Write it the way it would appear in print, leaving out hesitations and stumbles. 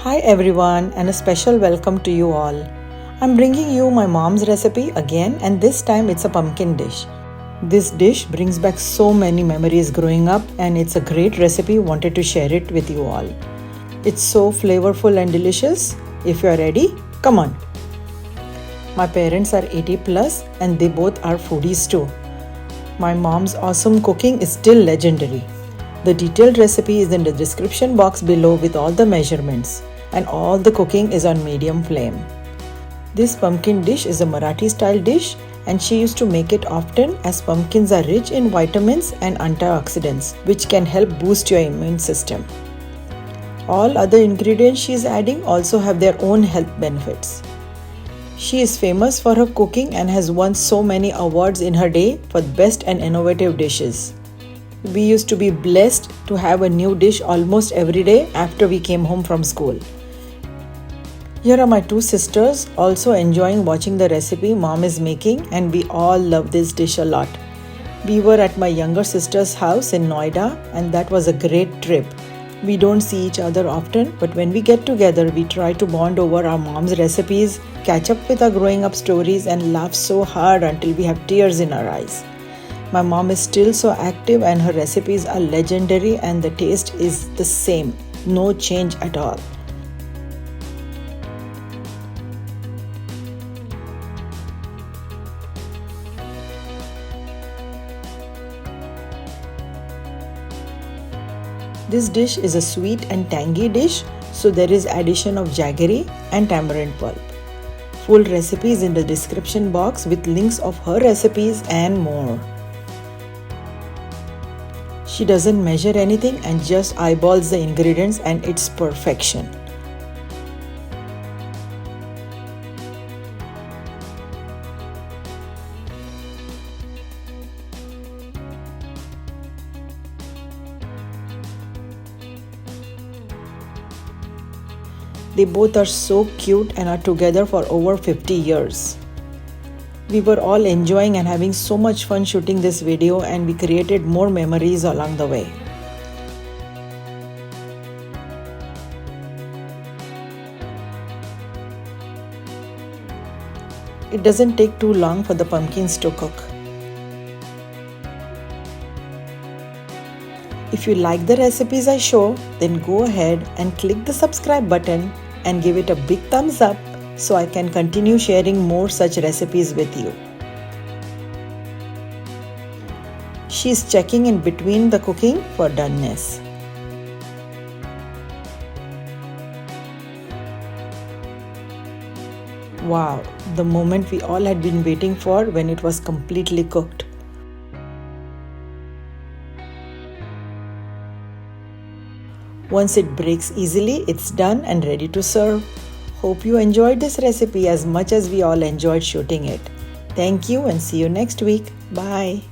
Hi everyone, and a special welcome to you all. I'm bringing you my mom's recipe again, and this time it's a pumpkin dish. This dish brings back so many memories growing up, and it's a great recipe. Wanted to share it with you all. It's so flavorful and delicious. If you are ready, come on. My parents are 80 plus and they both are foodies too. My mom's awesome cooking is still legendary. The detailed recipe is in the description box below with all the measurements, and all the cooking is on medium flame. This pumpkin dish is a Marathi style dish, and she used to make it often as pumpkins are rich in vitamins and antioxidants which can help boost your immune system. All other ingredients she is adding also have their own health benefits. She is famous for her cooking and has won so many awards in her day for best and innovative dishes. We used to be blessed to have a new dish almost every day after we came home from school. Here are my two sisters also enjoying watching the recipe mom is making, and we all love this dish a lot. We were at my younger sister's house in Noida, and that was a great trip. We don't see each other often, but when we get together, we try to bond over our mom's recipes, catch up with our growing up stories, and laugh so hard until we have tears in our eyes. My mom is still so active and her recipes are legendary, and the taste is the same, no change at all. This dish is a sweet and tangy dish, so there is addition of jaggery and tamarind pulp. Full recipe is in the description box with links of her recipes and more. She doesn't measure anything and just eyeballs the ingredients, and it's perfection. They both are so cute and are together for over 50 years. We were all enjoying and having so much fun shooting this video, and we created more memories along the way. It doesn't take too long for the pumpkins to cook. If you like the recipes I show, then go ahead and click the subscribe button and give it a big thumbs up so I can continue sharing more such recipes with you. She's checking in between the cooking for doneness. Wow, the moment we all had been waiting for when it was completely cooked. Once it breaks easily, it's done and ready to serve. Hope you enjoyed this recipe as much as we all enjoyed shooting it. Thank you and see you next week. Bye.